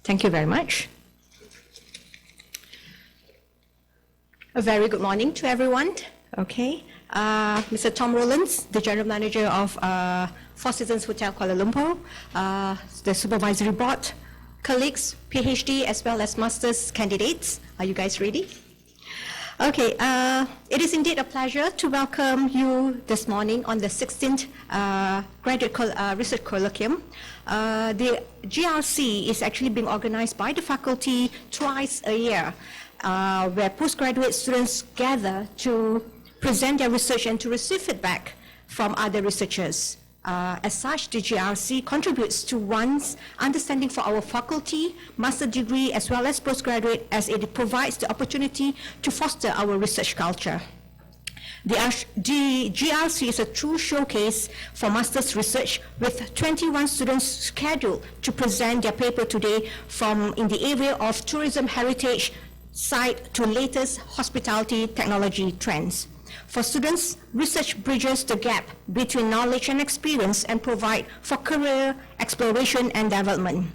Thank you very much. A very good morning to everyone. Okay, Mr.Tom Roelens, the General Manager of Four Seasons Hotel Kuala Lumpur, the Supervisory Board, colleagues, PhD as well as Master's candidates. Are you guys ready? Okay, it is indeed a pleasure to welcome you this morning on the 16th Graduate Research Colloquium. The GRC is actually being organized by the faculty twice a year, where postgraduate students gather to present their research and to receive feedback from other researchers. As such, the GRC contributes to one's understanding for our faculty, master degree, as well as postgraduate, as it provides the opportunity to foster our research culture. The GRC is a true showcase for master's research, with 21 students scheduled to present their paper today from in the area of tourism heritage site to latest hospitality technology trends. For students, research bridges the gap between knowledge and experience and provide for career exploration and development.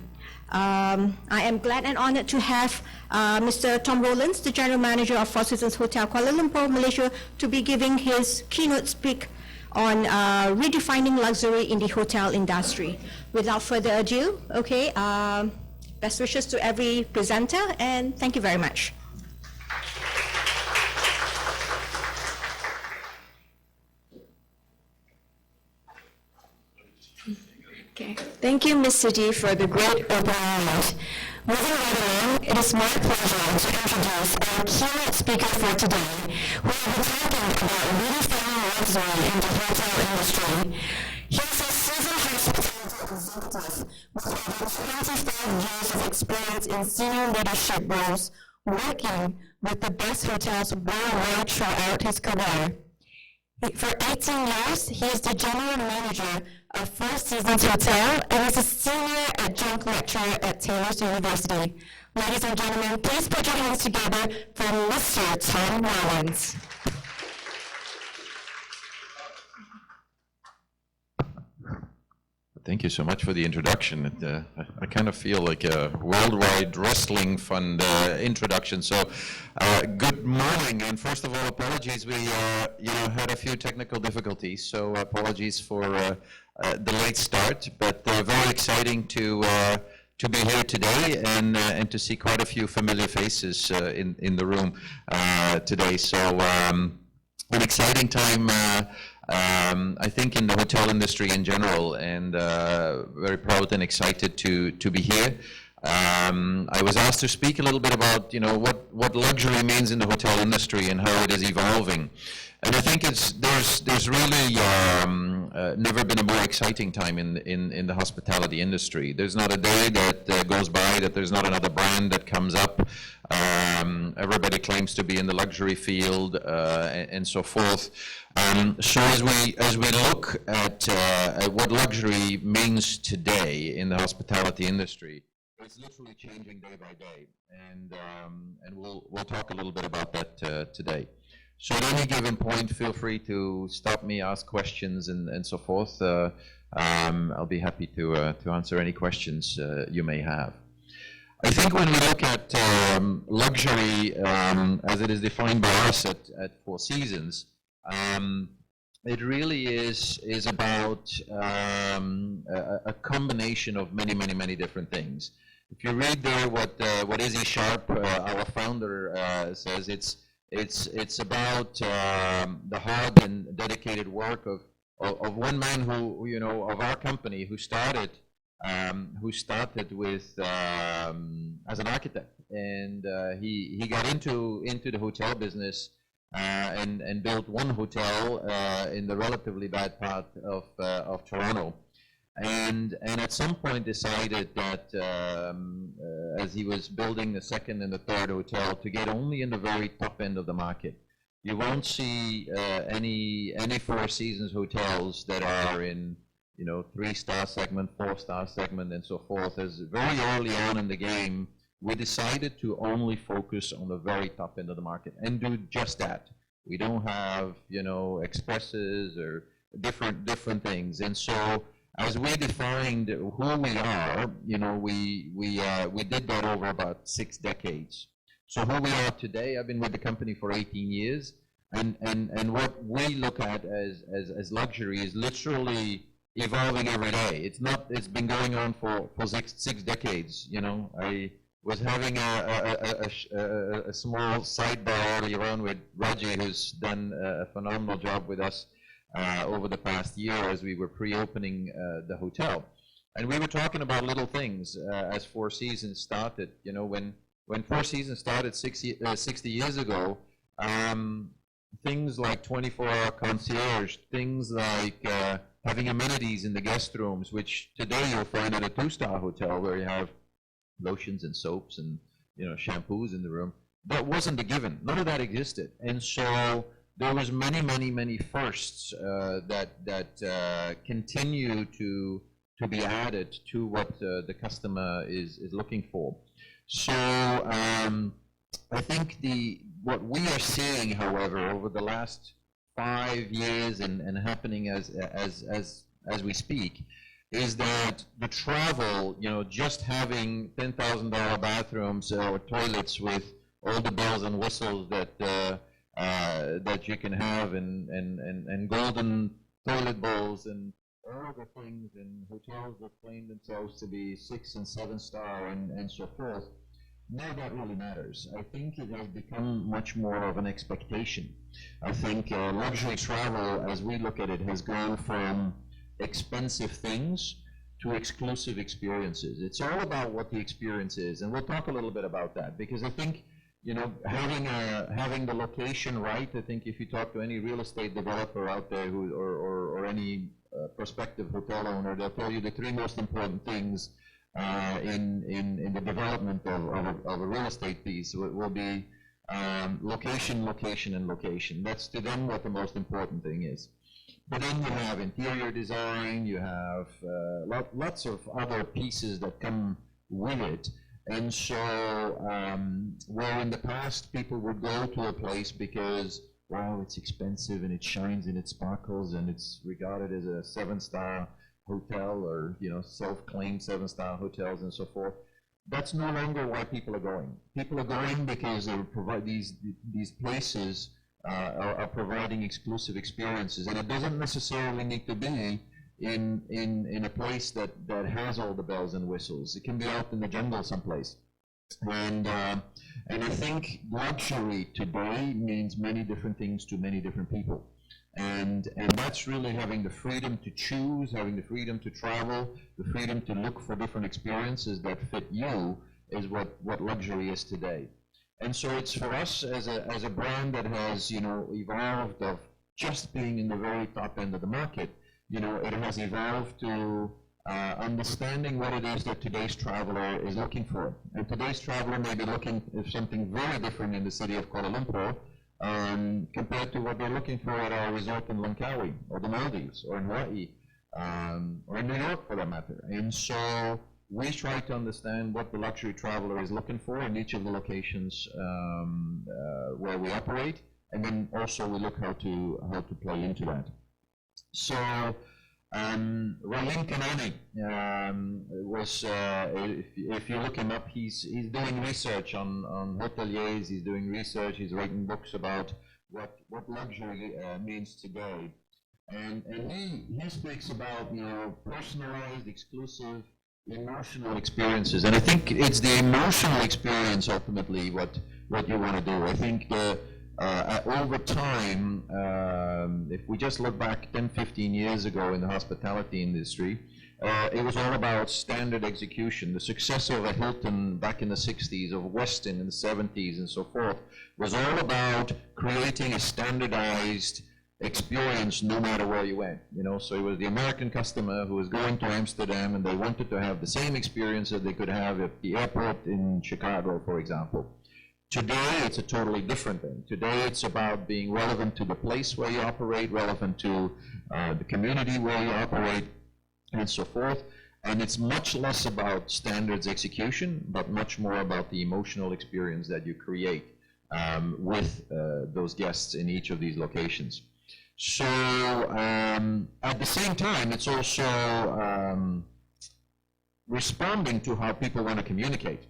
I am glad and honored to have Mr. Tom Roelens, the General Manager of Four Seasons Hotel Kuala Lumpur, Malaysia, to be giving his keynote speak on redefining luxury in the hotel industry. Without further ado, okay, best wishes to every presenter, and thank you very much. Okay. Thank you, Mr. D, for the great opening note. Moving right along, it is my pleasure to introduce our keynote speaker for today. We will be talking about redefining luxury in the hotel industry. He is a seasoned hospitality executive with over 25 years of experience in senior leadership roles, working with the best hotels worldwide throughout his career. For 18 years, he is the general manager of Four Seasons Hotel and is a senior adjunct lecturer at Taylor's University. Ladies and gentlemen, please put your hands together for Mr. Tom Roelens. Thank you so much for the introduction. I kind of feel like a worldwide wrestling fund introduction. So, good morning, and first of all, apologies. We had a few technical difficulties, so apologies for the late start. But very exciting to be here today and to see quite a few familiar faces in the room today. So, an exciting time. I think in the hotel industry in general, and very proud and excited to be here. I was asked to speak a little bit about what luxury means in the hotel industry and how it is evolving. And I think there's really never been a more exciting time in the hospitality industry. There's not a day that goes by that there's not another brand that comes up. Everybody claims to be in the luxury field and so forth. So as we look at what luxury means today in the hospitality industry, it's literally changing day by day, and we'll talk a little bit about that today. So at any given point, feel free to stop me, ask questions, and so forth. I'll be happy to answer any questions you may have. I think when we look at luxury as it is defined by us at Four Seasons, it really is about a combination of many different things. If you read there what Izzy Sharp, our founder, says, it's about the hard and dedicated work of one man who of our company who started with as an architect, and he got into the hotel business and built one hotel in the relatively bad part of Toronto, and at some point decided that as he was building the second and the third hotel, to get only in the very top end of the market. You won't see any Four Seasons hotels that are in 3-star segment, 4-star segment, and so forth. As very early on in the game, we decided to only focus on the very top end of the market and do just that. We don't have expresses or different things, and so as we defined who we are, you know, we did that over about 6 decades. So who we are today, I've been with the company for 18 years, and what we look at as luxury is literally evolving every day. It's been going on for six decades, you know. I was having a small sidebar earlier on with Raji, who's done a phenomenal job with us over the past year as we were pre-opening the hotel. And we were talking about little things as Four Seasons started. You know, when Four Seasons started 60 years ago, things like 24-hour concierge, things like having amenities in the guest rooms, which today you'll find at a 2-star hotel where you have lotions and soaps and, you know, shampoos in the room. That wasn't a given. None of that existed. And so there was many firsts that continue to be added to what the customer is looking for. So I think what we are seeing, however, over the last 5 years and happening as we speak, is that the travel, you know, just having $10,000 bathrooms or toilets with all the bells and whistles that you can have, and golden toilet bowls and all the things, and hotels that claim themselves to be 6 and 7 star and so forth. None of that really matters. I think it has become much more of an expectation. I think luxury travel, as we look at it, has gone from expensive things to exclusive experiences. It's all about what the experience is, and we'll talk a little bit about that, because I think, you know, having the location right. I think if you talk to any real estate developer out there or any prospective hotel owner, they'll tell you the 3 most important things in the development of a real estate piece will be location, location, and location. That's to them what the most important thing is. But then you have interior design, you have lots of other pieces that come with it. And so where in the past people would go to a place because, wow, it's expensive and it shines and it sparkles and it's regarded as a 7-star hotel, or, you know, self-claimed 7-star hotels and so forth, that's no longer why people are going. People are going because they provide these places are providing exclusive experiences, and it doesn't necessarily need to be in a place that has all the bells and whistles. It can be out in the jungle someplace. And I think luxury today means many different things to many different people. And that's really having the freedom to choose, having the freedom to travel, the freedom to look for different experiences that fit you is what luxury is today. And so it's for us as a brand that has, you know, evolved of just being in the very top end of the market. You know, it has evolved to understanding what it is that today's traveler is looking for. And today's traveler may be looking for something very different in the city of Kuala Lumpur compared to what they're looking for at our resort in Langkawi, or the Maldives, or in Hawaii, or in New York for that matter. And so we try to understand what the luxury traveler is looking for in each of the locations where we operate, and then also we look how to play into that. So Roelens Kanani was, if you look him up, he's doing research on hoteliers. He's doing research. He's writing books about what luxury means today, and he speaks about, you know, personalized, exclusive, emotional experiences. And I think it's the emotional experience ultimately what you want to do. I think over time, if we just look back 10, 15 years ago in the hospitality industry, it was all about standard execution. The success of a Hilton back in the 60s, of Westin in the 70s and so forth, was all about creating a standardized experience no matter where you went. You know, so it was the American customer who was going to Amsterdam and they wanted to have the same experience that they could have at the airport in Chicago, for example. Today, it's a totally different thing. Today, it's about being relevant to the place where you operate, relevant to the community where you operate, and so forth. And it's much less about standards execution, but much more about the emotional experience that you create with those guests in each of these locations. So at the same time, it's also responding to how people want to communicate,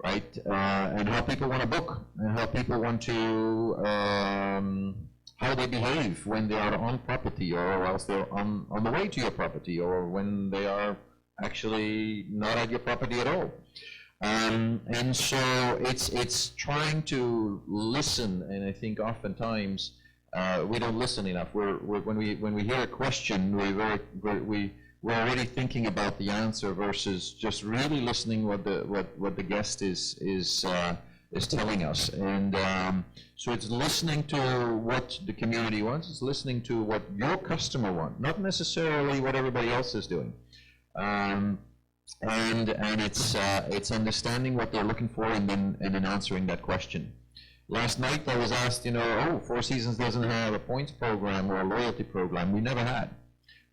right? And how people want to book, and how people want to, how they behave when they are on property, or else they're on the way to your property, or when they are actually not at your property at all. And so it's trying to listen, and I think oftentimes we don't listen enough. When we hear a question, we're already thinking about the answer versus just really listening what the guest is telling us. And so it's listening to what the community wants. It's listening to what your customer wants, not necessarily what everybody else is doing. And it's understanding what they're looking for, and then answering that question. Last night I was asked, Four Seasons doesn't have a points program or a loyalty program. We never had,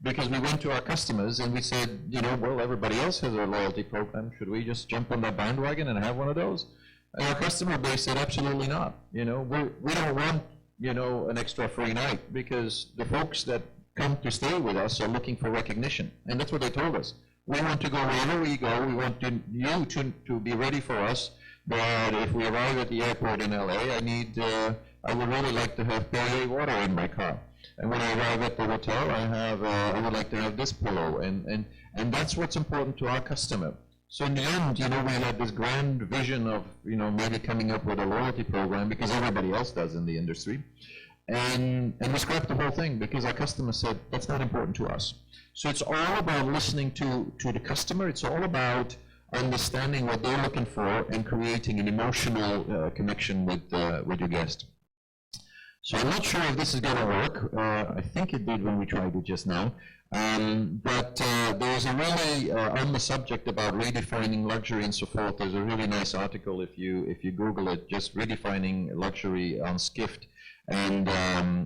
because we went to our customers and we said, well, everybody else has a loyalty program. Should we just jump on that bandwagon and have one of those? And our customer base said, absolutely not. We don't want an extra free night, because the folks that come to stay with us are looking for recognition, and that's what they told us. We want to go wherever we go. We want you to be ready for us. But if we arrive at the airport in LA, I would really like to have Perrier water in my car. And when I arrive at the hotel, I would like to have this pillow. And that's what's important to our customer. So in the end, we had this grand vision of, maybe coming up with a loyalty program, because everybody else does in the industry. And we scrapped the whole thing because our customer said that's not important to us. So it's all about listening to the customer. It's all about understanding what they're looking for and creating an emotional connection with your guest. So I'm not sure if this is going to work. I think it did when we tried it just now. But there's a really, on the subject about redefining luxury and so forth, there's a really nice article if you Google it, just redefining luxury on Skift. And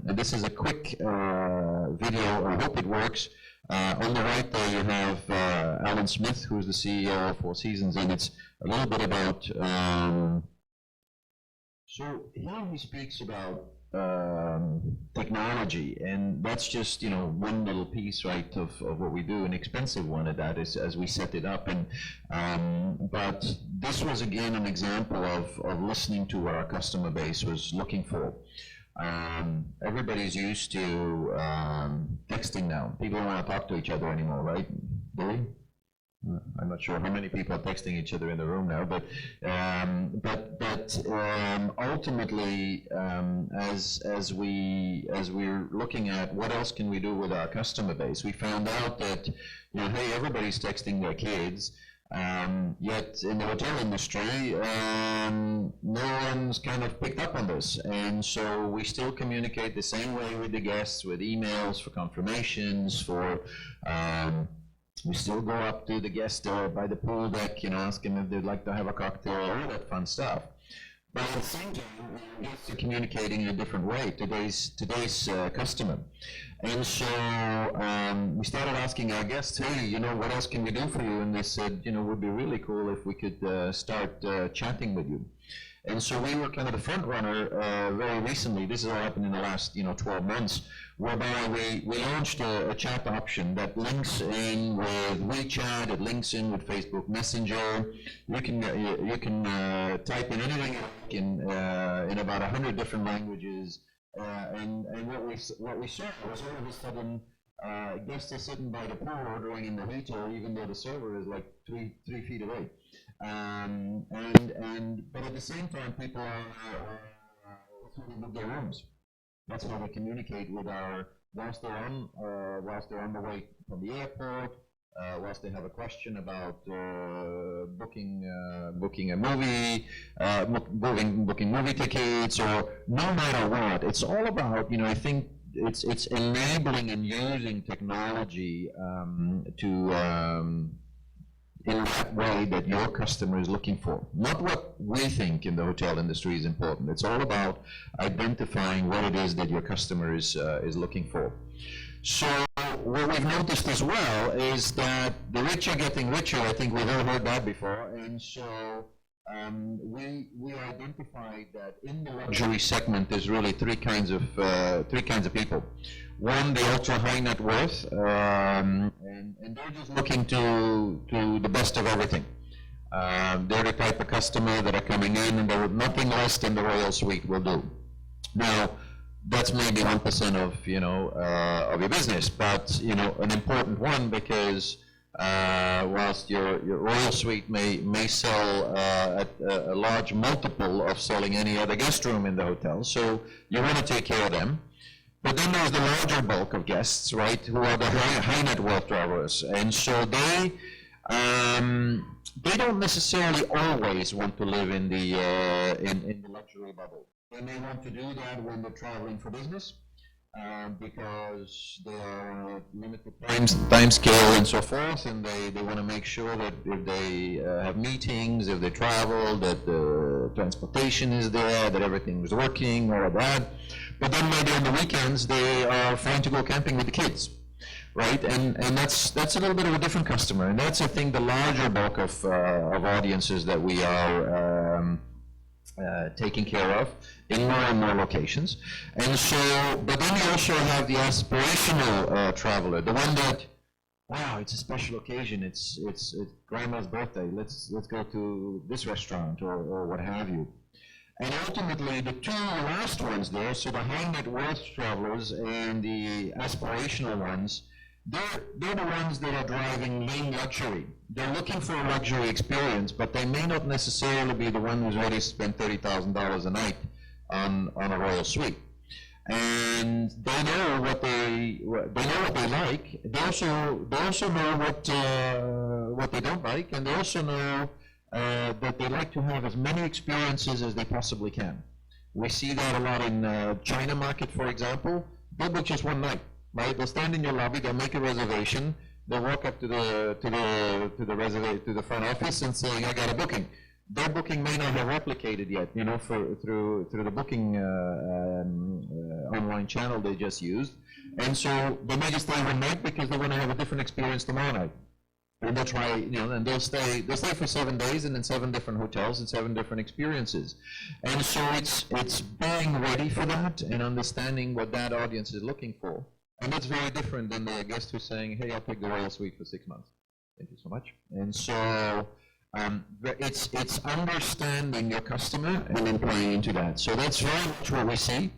this is a quick video. I hope it works. On the right there you have Alan Smith, who's the CEO of Four Seasons, and it's a little bit about, so here he speaks about technology, and that's just one little piece, right, of what we do, an expensive one at that, is as we set it up. And but this was again an example of listening to what our customer base was looking for. Everybody's used to texting now. People don't want to talk to each other anymore, right? Billy? I'm not sure how many people are texting each other in the room now, but ultimately, as we're looking at what else can we do with our customer base, we found out that hey, everybody's texting their kids. Yet in the hotel industry, no one's kind of picked up on this, and so we still communicate the same way with the guests, with emails for confirmations, for we still go up to the guest by the pool deck, ask them if they'd like to have a cocktail, all that fun stuff. But at the same time, guests are communicating in a different way, today's customer. And so we started asking our guests, hey, what else can we do for you? And they said, it would be really cool if we could start chatting with you. And so we were kind of the front runner very recently. This has all happened in the last 12 months, whereby we launched a chat option that links in with WeChat, it links in with Facebook Messenger. You can type in anything in about 100 different languages. And what we saw was all of a sudden guests are sitting by the pool ordering in the heater, even though the server is like three feet away. But at the same time, people are in their rooms. That's how we communicate with whilst they're on the way from the airport, whilst they have a question about booking a movie, booking movie tickets, or no matter what. It's all about, I think it's enabling and using technology to in that way that your customer is looking for. Not what we think in the hotel industry is important. It's all about identifying what it is that your customer is looking for. So what we've noticed as well is that the rich are getting richer. I think we've all heard that before. And so we identified that in the luxury segment there's really three kinds of people. One, the ultra high net worth, and they're just looking to the best of everything. They're the type of customer that are coming in and nothing less than the Royal Suite will do. Now, that's maybe 1% of of your business, but an important one, because whilst your Royal Suite may sell at a large multiple of selling any other guest room in the hotel, so you want to take care of them. But then there's the larger bulk of guests, right, who are the high net worth travelers, and so they don't necessarily always want to live in the luxury bubble. They may want to do that when they're traveling for business, because they are limited time scale and so forth, and they want to make sure that if they have meetings, if they travel, that the transportation is there, that everything is working, all of that. But then maybe on the weekends they are fine to go camping with the kids, right? And that's a little bit of a different customer, and that's, I think, the larger bulk of audiences that we are taking care of in more and more locations. And so, but then you also have the aspirational traveler, the one that, wow, it's a special occasion, it's grandma's birthday, let's go to this restaurant or what have you. And ultimately, the two last ones there, so the high net worth travelers and the aspirational ones, they're the ones that are driving lean luxury. They're looking for a luxury experience, but they may not necessarily be the one who's ready to spend $30,000 a night on a Royal Suite. And they know what they like. They also know what they don't like, and they also know that they like to have as many experiences as they possibly can. We see that a lot in China market, for example. They'll book just one night, right? They'll stand in your lobby, they'll make a reservation, they'll walk up to the front office and say, I got a booking. Their booking may not have replicated yet, through the booking online channel they just used, and so they may just stay one night because they want to have a different experience tomorrow night. And they'll try, and they'll stay for 7 days and in 7 different hotels and 7 different experiences. And so it's being ready for that and understanding what that audience is looking for. And that's very different than the guest who's saying, hey, I'll take the Royal Suite for 6 months. Thank you so much. And so it's understanding your customer and then playing into that. So that's very much what we see.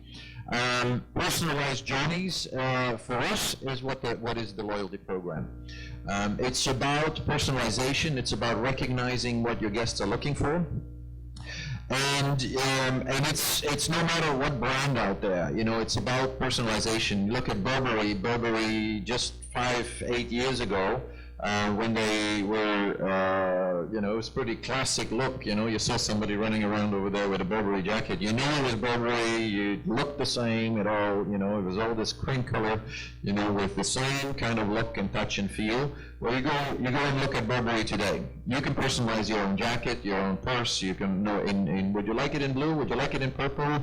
Personalized journeys for us is what is the loyalty program. It's about personalization. It's about recognizing what your guests are looking for, and it's no matter what brand out there. It's about personalization. Look at Burberry. Burberry just 5-8 years ago. When they were, it was pretty classic look, you saw somebody running around over there with a Burberry jacket. You knew it was Burberry, it looked the same at all, it was all this cream color, with the same kind of look and touch and feel. Well, you go and look at Burberry today. You can personalize your own jacket, your own purse, you can know, would you like it in blue, would you like it in purple?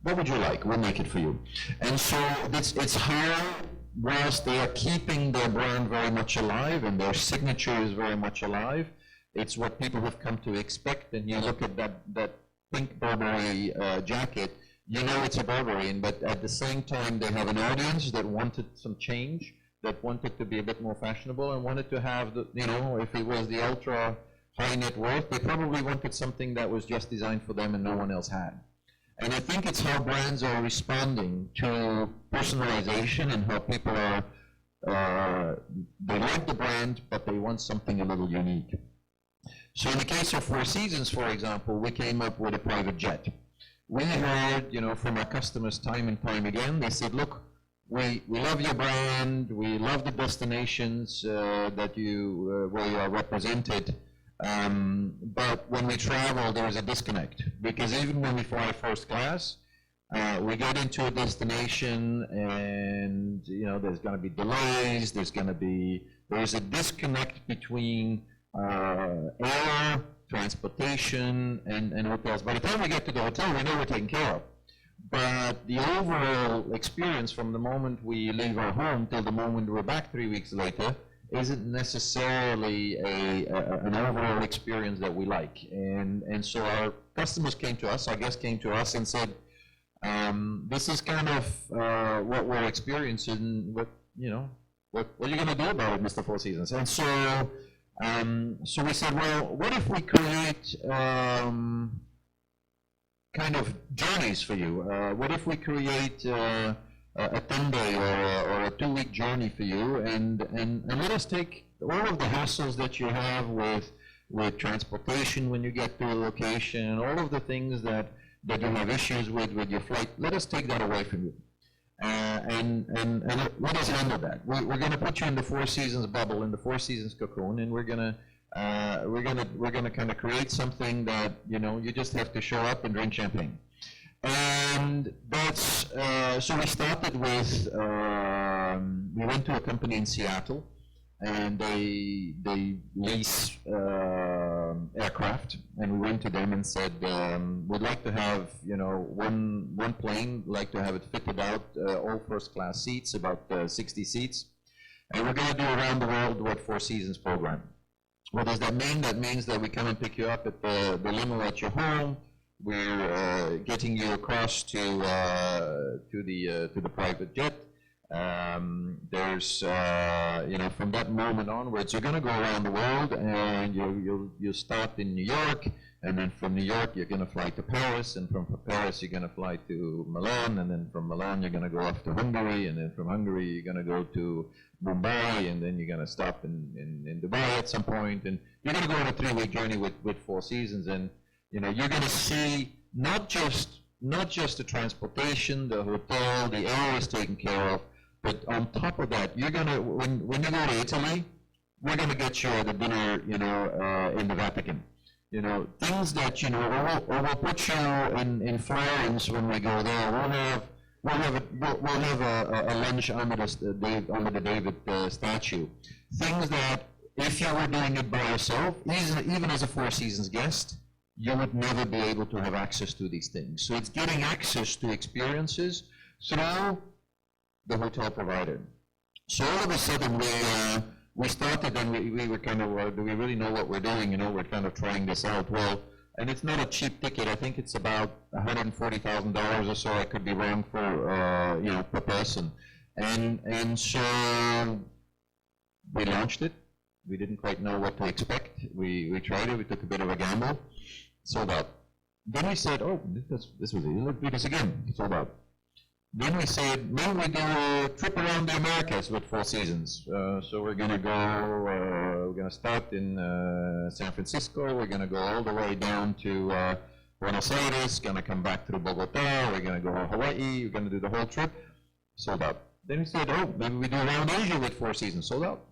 What would you like? We'll make it for you. And so it's how, whilst they are keeping their brand very much alive and their signature is very much alive, it's what people have come to expect. And you look at that pink Burberry jacket, it's a Burberry, but at the same time they have an audience that wanted some change, that wanted to be a bit more fashionable and wanted to have if it was the ultra high net worth, they probably wanted something that was just designed for them and no one else had. And I think it's how brands are responding to personalization and how people they like the brand, but they want something a little unique. So in the case of Four Seasons, for example, we came up with a private jet. We heard, from our customers time and time again, they said, look, we love your brand, we love the destinations that where you are represented. But when we travel, there is a disconnect, because even when we fly first class, we get into a destination and there's going to be delays, there's a disconnect between air, transportation, and hotels. By the time we get to the hotel, we know we're taken care of. But the overall experience from the moment we leave our home till the moment we're back 3 weeks later isn't necessarily an overall experience that we like. And so our customers came to us, our guests came to us and said, this is kind of what we're experiencing. What are you going to do about it, Mr. Four Seasons? And so, so we said, well, what if we create kind of journeys for you? What if we create a 10-day or a 2-week journey for you, and let us take all of the hassles that you have with transportation when you get to a location, all of the things that you have issues with your flight. Let us take that away from you, and let us handle that. We're going to put you in the Four Seasons bubble, in the Four Seasons cocoon, and we're gonna kind of create something that you just have to show up and drink champagne. And that's so we started with we went to a company in Seattle, and they lease aircraft, and we went to them and said, we'd like to have one plane, like to have it fitted out, all first class seats, about 60 seats, and we're going to do around the world what Four Seasons program. What does that mean? That means that we come and pick you up at the limo at your home. We're getting you across to the private jet. There's from that moment onwards, you're going to go around the world, and you'll start in New York, and then from New York you're going to fly to Paris, and from Paris you're going to fly to Milan, and then from Milan you're going to go off to Hungary, and then from Hungary you're going to go to Mumbai, and then you're going to stop in Dubai at some point, and you're going to go on a 3-week journey with Four Seasons, and you're going to see not just the transportation, the hotel, the air is taken care of, but on top of that, you're going to, when you go to Italy, we're going to get you at a dinner, in the Vatican. Things that, we'll put you in Florence when we go there. We'll have a lunch under the David statue. Things that, if you were doing it by yourself, even as a Four Seasons guest, you would never be able to have access to these things. So it's getting access to experiences through the hotel provider. So all of a sudden we started, and we were kind of, do we really know what we're doing? We're kind of trying this out. Well, and it's not a cheap ticket. I think it's about $140,000 or so. I could be wrong for per person. And so we launched it. We didn't quite know what to expect. We tried it. We took a bit of a gamble. Sold out. Then we said, oh, this was easy. Let's do this again. Sold out. Then we said, maybe we do a trip around the Americas with Four Seasons. So we're going to go, we're going to start in San Francisco. We're going to go all the way down to Buenos Aires, going to come back through Bogota. We're going to go to Hawaii. We're going to do the whole trip. Sold out. Then we said, oh, maybe we do around Asia with Four Seasons. Sold out.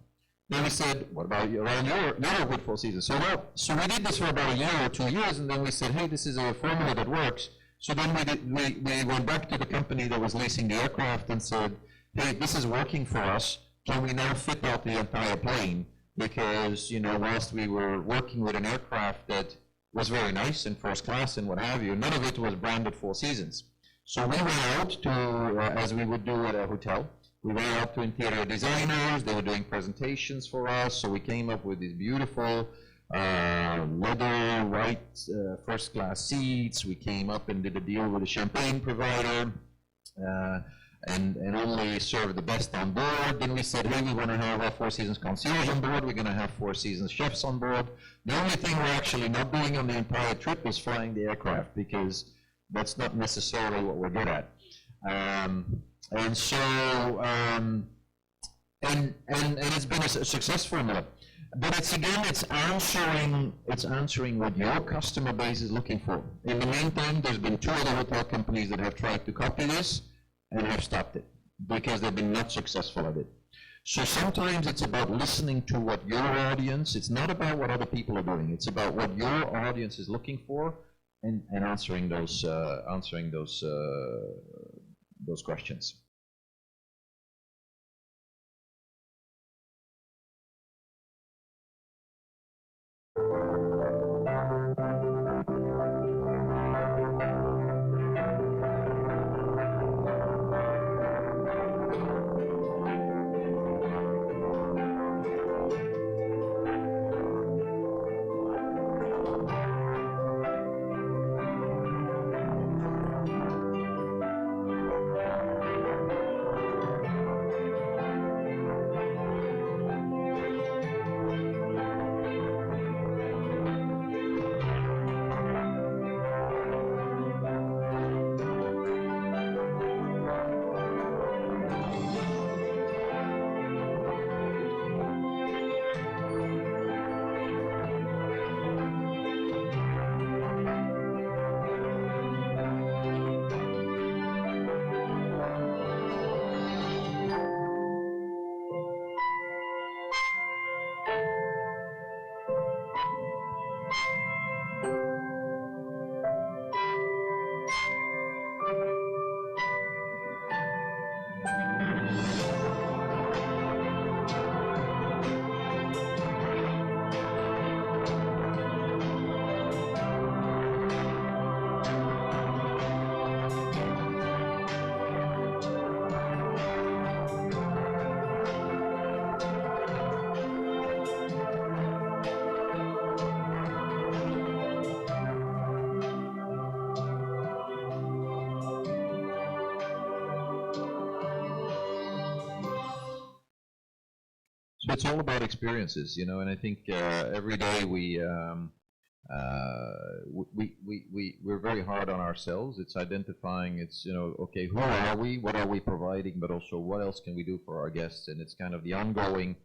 Then we said, what about around Europe with Four Seasons? Sold out. So we did this for about a year or 2 years, and then we said, hey, this is a formula that works. So then we went back to the company that was leasing the aircraft and said, hey, this is working for us. Can we now fit out the entire plane? Because, whilst we were working with an aircraft that was very nice and first class and what have you, none of it was branded Four Seasons. So we went out to, as we would do at a hotel, we went out to interior designers. They were doing presentations for us. So we came up with these beautiful leather, white, first-class seats. We came up and did a deal with a champagne provider, and only served the best on board. Then we said, hey, we want to have our Four Seasons concierge on board. We're going to have Four Seasons chefs on board. The only thing we're actually not doing on the entire trip is flying the aircraft, because that's not necessarily what we're good at. And so, and it's been a success formula. But it's answering what your customer base is looking for. In the meantime, there's been 2 other hotel companies that have tried to copy this and have stopped it because they've been not successful at it. So sometimes it's about listening to what your audience, it's not about what other people are doing, it's about what your audience is looking for, and answering those questions. it's all about experiences, you know, and I think every day we're very hard on ourselves. It's identifying, it's, you know, okay, who are we, what are we providing, but also what else can we do for our guests? And it's kind of the ongoing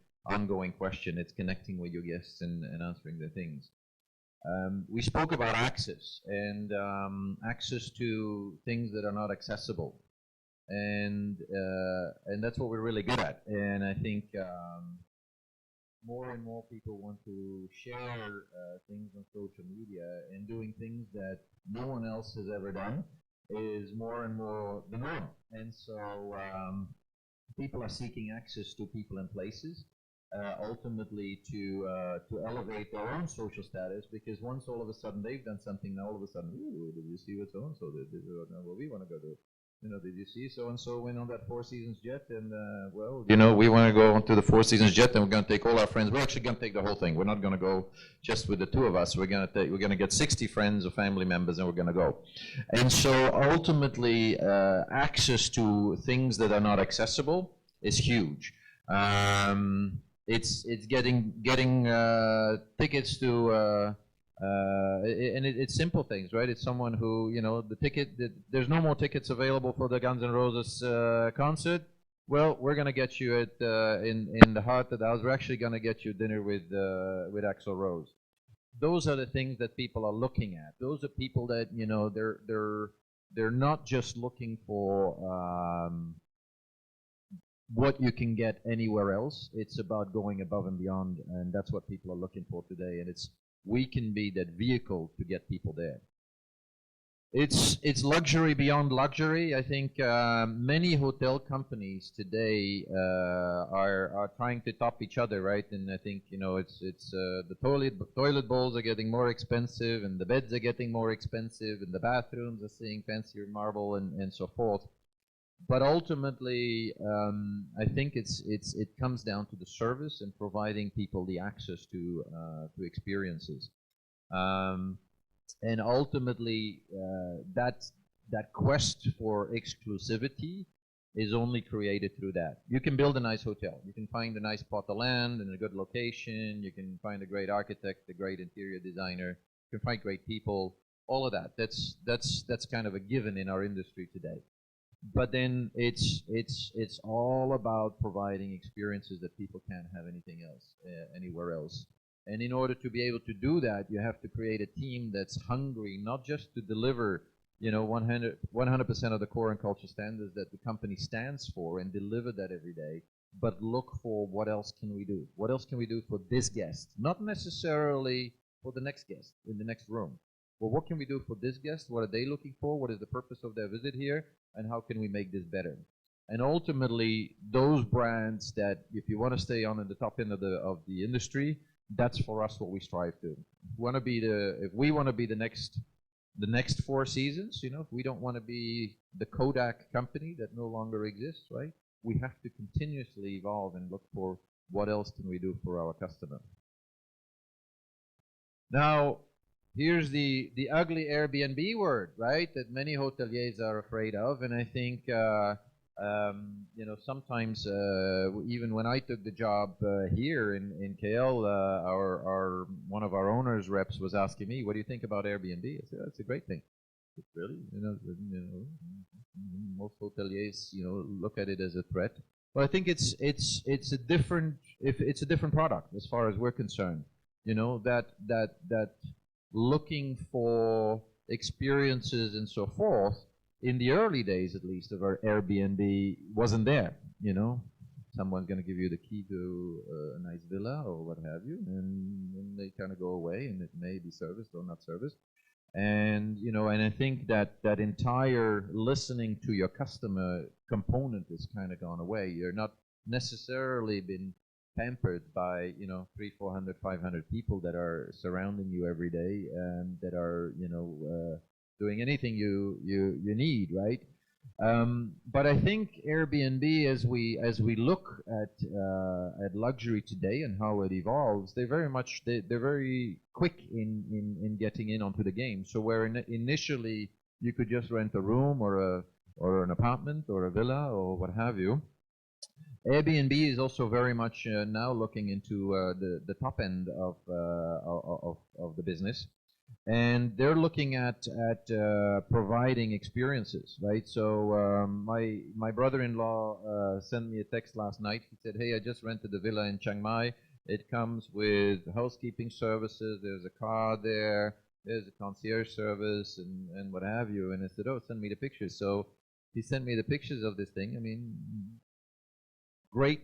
question. It's connecting with your guests and answering their things. We spoke about access and access to things that are not accessible, and that's what we're really good at. And I think more and more people want to share things on social media, and doing things that no one else has ever done is more and more the norm. And so people are seeking access to people and places, ultimately to elevate their own social status, because once all of a sudden they've done something, now all of a sudden, ooh, did you see what so-and-so did? Well, we want to go do. You know, did you see so-and-so went on that Four Seasons jet? And, well, you know, we want to go onto the Four Seasons jet, and we're going to take all our friends. We're actually going to take the whole thing. We're not going to go just with the two of us. We're going to get 60 friends or family members, and we're going to go. And so ultimately, access to things that are not accessible is huge. It's getting tickets to and it's simple things, right? It's someone who, you know, there's no more tickets available for the Guns N' Roses concert. Well, we're gonna get you at in the heart of the house. We're actually gonna get you dinner with Axl Rose. Those are the things that people are looking at. Those are people that, you know, they're not just looking for what you can get anywhere else. It's about going above and beyond, and that's what people are looking for today. And we can be that vehicle to get people there. It's luxury beyond luxury. I think many hotel companies today are trying to top each other, right? And I think, you know, it's the toilet bowls are getting more expensive, and the beds are getting more expensive, and the bathrooms are seeing fancier marble and so forth. But ultimately, I think it comes down to the service and providing people the access to experiences, and ultimately that quest for exclusivity is only created through that. You can build a nice hotel. You can find a nice plot of land in a good location. You can find a great architect, a great interior designer. You can find great people. All of that. That's kind of a given in our industry today. But then it's all about providing experiences that people can't have anything else, anywhere else. And in order to be able to do that, you have to create a team that's hungry, not just to deliver, you know, 100% of the core and culture standards that the company stands for and deliver that every day, but look for what else can we do? What else can we do for this guest? Not necessarily for the next guest in the next room. Well, what can we do for this guest? What are they looking for? What is the purpose of their visit here? And how can we make this better? And ultimately, those brands that, if you want to stay on at the top end of the industry, that's for us what we strive to. If we want to be the next Four Seasons, you know, if we don't want to be the Kodak company that no longer exists, right? We have to continuously evolve and look for what else can we do for our customer. Now, here's the ugly Airbnb word, right? That many hoteliers are afraid of, and I think you know, sometimes even when I took the job here in KL, one of our owners reps was asking me, "What do you think about Airbnb?" I said, "That's a great thing." It's really, you know, most hoteliers, you know, look at it as a threat. But I think it's a different product as far as we're concerned. You know, that looking for experiences and so forth, in the early days at least of our Airbnb, wasn't there. You know, someone's going to give you the key to a nice villa or what have you, and then they kind of go away, and it may be serviced or not serviced. And, you know, and I think that entire listening to your customer component has kind of gone away. You're not necessarily been pampered by, you know, 300, 400, 500 people that are surrounding you every day and that are, you know, doing anything you need, right? But I think Airbnb, as we look at luxury today and how it evolves, they're very quick in getting in onto the game. So where initially you could just rent a room or an apartment or a villa or what have you, Airbnb is also very much now looking into the top end of the business, and they're looking at providing experiences, right? So my brother-in-law sent me a text last night. He said, "Hey, I just rented a villa in Chiang Mai. It comes with housekeeping services. There's a car there. There's a concierge service, and what have you." And I said, "Oh, send me the pictures." So he sent me the pictures of this thing. I mean, great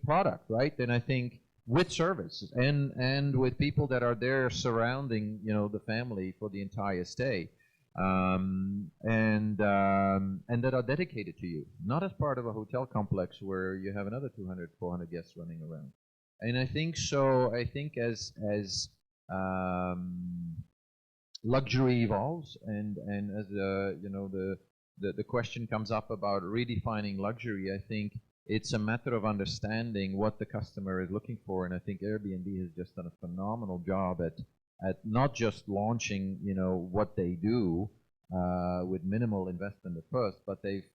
product, right? And I think with service and with people that are there surrounding, you know, the family for the entire stay, and that are dedicated to you, not as part of a hotel complex where you have another 200, 400 guests running around. And I think so. I think as luxury evolves, and as you know, the question comes up about redefining luxury, I think it's a matter of understanding what the customer is looking for, and I think Airbnb has just done a phenomenal job at not just launching, you know, what they do with minimal investment at first, but they've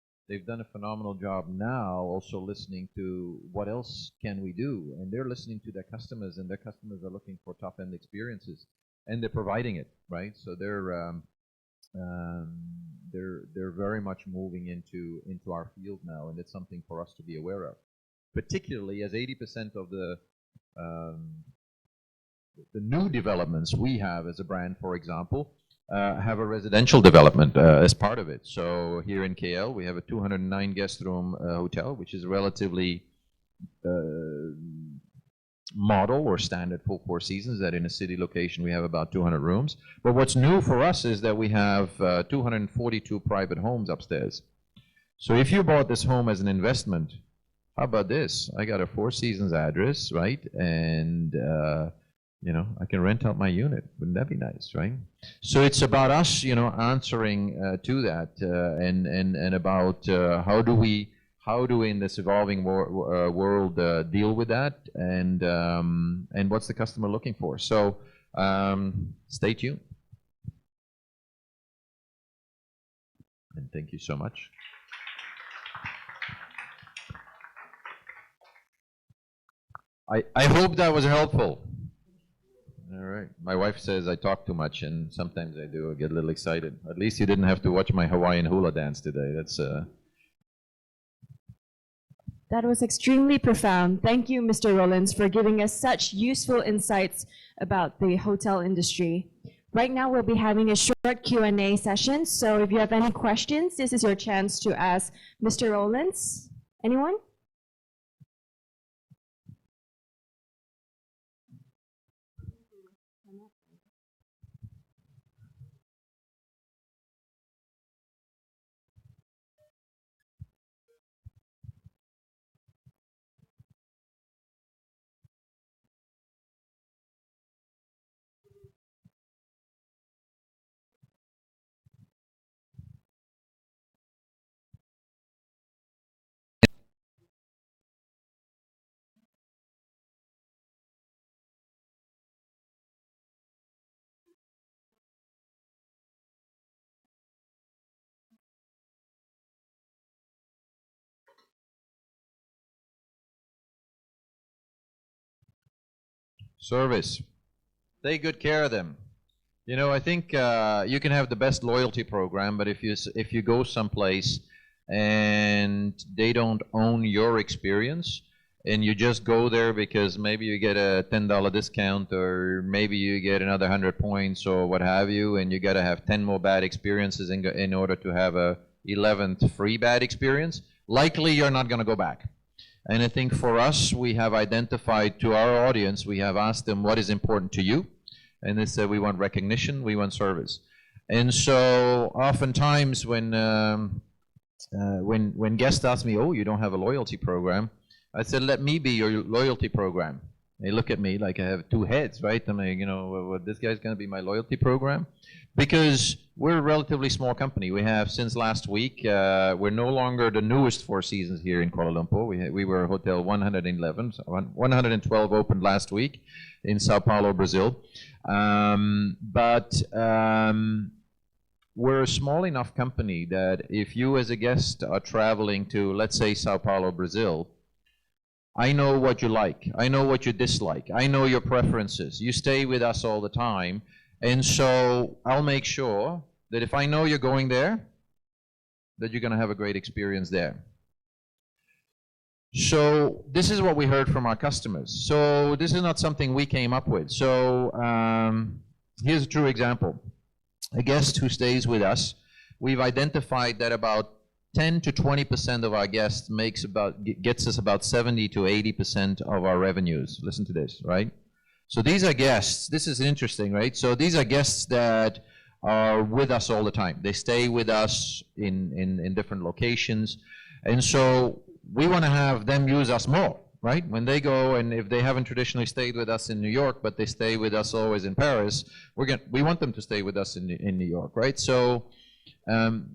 done a phenomenal job now also listening to what else can we do, and they're listening to their customers, and their customers are looking for top-end experiences, and they're providing it, right? So they're very much moving into our field now, and it's something for us to be aware of, particularly as 80% of the new developments we have as a brand, for example, have a residential development as part of it. So here in KL, we have a 209 guest room hotel, which is relatively model or standard full Four Seasons, that in a city location we have about 200 rooms. But what's new for us is that we have 242 private homes upstairs. So if you bought this home as an investment, how about this? I got a Four Seasons address, right? And you know, I can rent out my unit. Wouldn't that be nice, right? So it's about us, you know, answering to that, and about how do we in this evolving world deal with that, and what's the customer looking for? So stay tuned. And thank you so much. I hope that was helpful. All right. My wife says I talk too much, and sometimes I do. I get a little excited. At least you didn't have to watch my Hawaiian hula dance today. That's That was extremely profound. Thank you, Mr. Roelens, for giving us such useful insights about the hotel industry. Right now, we'll be having a short Q&A session, so if you have any questions, this is your chance to ask Mr. Roelens. Anyone? service. Take good care of them. You know, I think you can have the best loyalty program, but if you go someplace and they don't own your experience, and you just go there because maybe you get a $10 discount, or maybe you get another 100 points or what have you, and you got to have 10 more bad experiences in order to have a 11th free bad experience, likely you're not going to go back. And I think for us, we have identified to our audience, we have asked them what is important to you, and they said we want recognition, we want service. And so oftentimes when guests ask me, "Oh, you don't have a loyalty program," I said, "Let me be your loyalty program." They look at me like I have two heads, right? I'm like, you know, well, this guy's going to be my loyalty program? Because we're a relatively small company. We have, since last week, we're no longer the newest Four Seasons here in Kuala Lumpur. We were Hotel 111, 112 opened last week in Sao Paulo, Brazil. But we're a small enough company that if you as a guest are traveling to, let's say, Sao Paulo, Brazil, I know what you like. I know what you dislike. I know your preferences. You stay with us all the time. And so I'll make sure that if I know you're going there, that you're going to have a great experience there. So this is what we heard from our customers. So this is not something we came up with. So here's a true example. A guest who stays with us, we've identified that about 10 to 20% of our guests gets us about 70 to 80% of our revenues. Listen to this, right? So these are guests. This is interesting, right? So these are guests that are with us all the time. They stay with us in different locations. And so we want to have them use us more, right? When they go, and if they haven't traditionally stayed with us in New York, but they stay with us always in Paris, we want them to stay with us in New York, right? So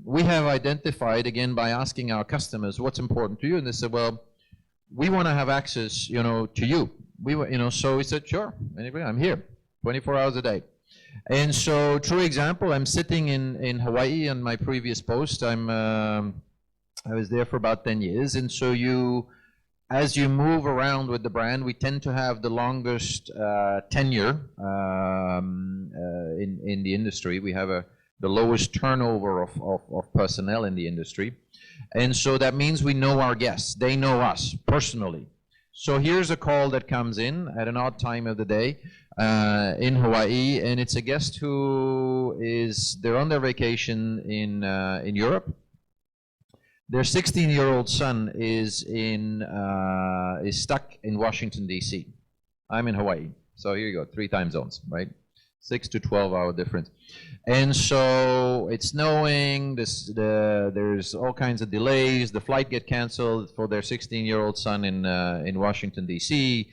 we have identified, again, by asking our customers, what's important to you? And they said, well, we want to have access, to you. So we said, sure, anyway, I'm here 24 hours a day. And so, true example, I'm sitting in Hawaii on my previous post. I was there for about 10 years. And so as you move around with the brand, we tend to have the longest tenure in the industry. We have the lowest turnover of personnel in the industry. And so that means we know our guests. They know us personally. So here's a call that comes in at an odd time of the day in Hawaii, and it's a guest they're on their vacation in Europe. Their 16-year-old son is stuck in Washington, D.C. I'm in Hawaii. So here you go, 3 time zones, right? 6 to 12-hour difference. And so it's snowing, there's all kinds of delays, the flight get canceled for their 16-year-old son in Washington, D.C.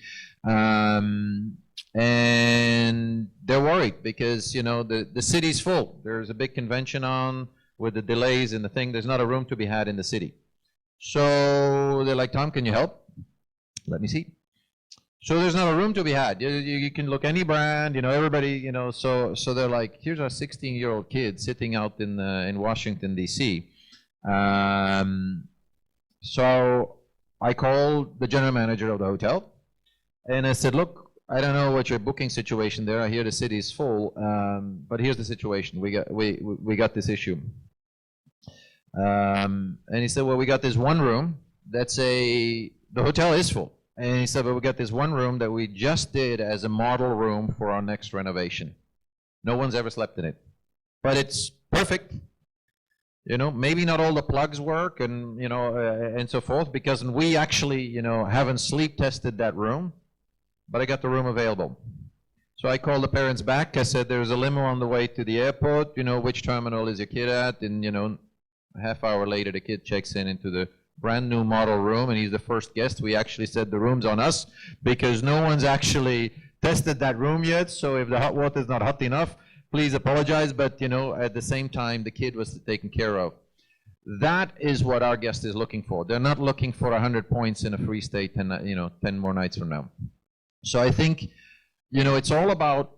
And they're worried because, the city's full. There's a big convention on with the delays and the thing. There's not a room to be had in the city. So they're like, Tom, can you help? Let me see. So there's not a room to be had. You can look any brand, everybody, so they're like, here's our 16-year-old kid sitting out in Washington, D.C. So I called the general manager of the hotel, and I said, look, I don't know what your booking situation there. I hear the city is full, but here's the situation. We got this issue. And he said, well, we got this one room the hotel is full. And he said, but we got this one room that we just did as a model room for our next renovation. No one's ever slept in it. But it's perfect. Maybe not all the plugs work and, and so forth, because we actually, haven't sleep tested that room, but I got the room available. So I called the parents back. I said, there's a limo on the way to the airport. Which terminal is your kid at? And, a half hour later, the kid checks into the brand new model room, and he's the first guest. We actually said the room's on us because no one's actually tested that room yet. So if the hot water is not hot enough, please apologize. But at the same time, the kid was taken care of. That is what our guest is looking for. They're not looking for 100 points in a free stay 10 more nights from now. So I think it's all about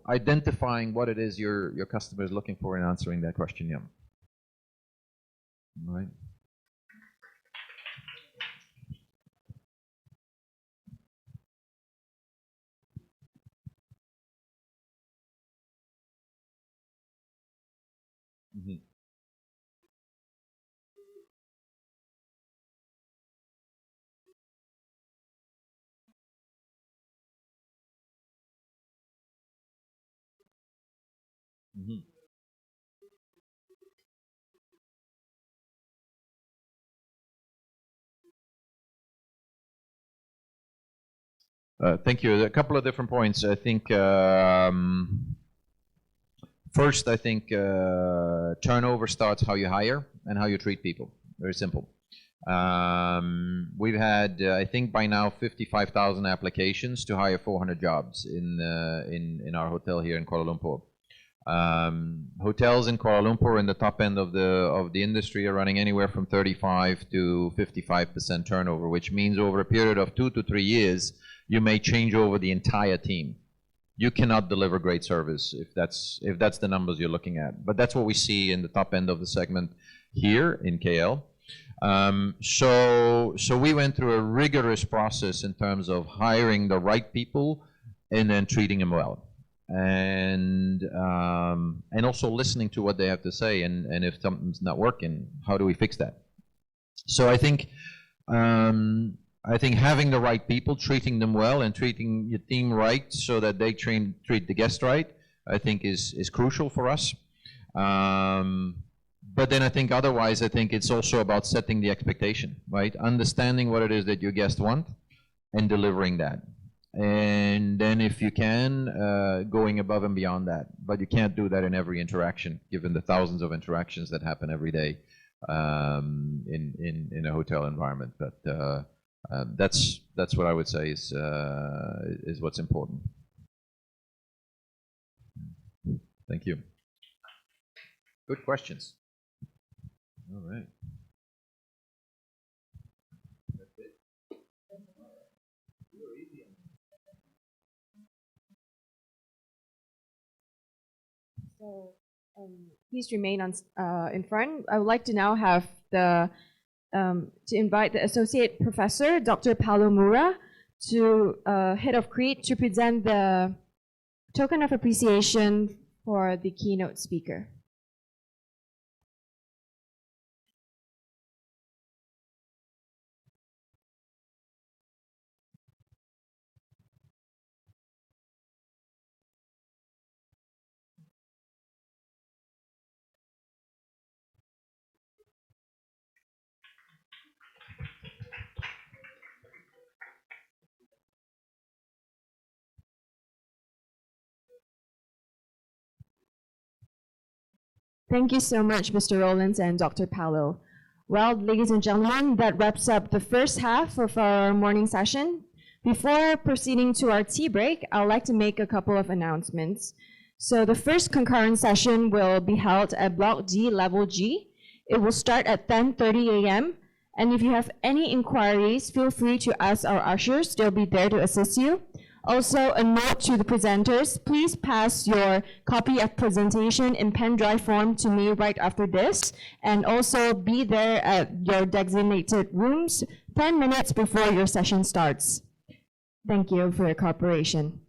identifying what it is your customer is looking for and answering that question. Yeah. All right. Mm-hmm. Mm-hmm. Thank you. A couple of different points. I think first, I think turnover starts how you hire and how you treat people. Very simple. We've had, I think by now, 55,000 applications to hire 400 jobs in our hotel here in Kuala Lumpur. Hotels in Kuala Lumpur in the top end of the industry are running anywhere from 35 to 55% turnover, which means over a period of 2 to 3 years, you may change over the entire team. You cannot deliver great service if that's the numbers you're looking at. But that's what we see in the top end of the segment here in KL. So we went through a rigorous process in terms of hiring the right people and then treating them well. And also listening to what they have to say, and if something's not working, how do we fix that? So I think having the right people, treating them well, and treating your team right so that they treat the guest right, I think is crucial for us. But then I think otherwise, I think it's also about setting the expectation, right? Understanding what it is that your guests want and delivering that. And then if you can, going above and beyond that. But you can't do that in every interaction, given the thousands of interactions that happen every day in a hotel environment. But that's what I would say is what's important. Thank you. Good questions. All right. So please remain on in front. I would like to now have to invite the Associate Professor, Dr. Paulo Moura, to Head of CREAT, to present the token of appreciation for the keynote speaker. Thank you so much, Mr. Roelens and Dr. Paulo. Well, ladies and gentlemen, that wraps up the first half of our morning session. Before proceeding to our tea break, I'd like to make a couple of announcements. So the first concurrent session will be held at Block D, Level G. It will start at 10:30 a.m. And if you have any inquiries, feel free to ask our ushers. They'll be there to assist you. Also, a note to the presenters, please pass your copy of presentation in pen drive form to me right after this, and also be there at your designated rooms 10 minutes before your session starts. Thank you for your cooperation.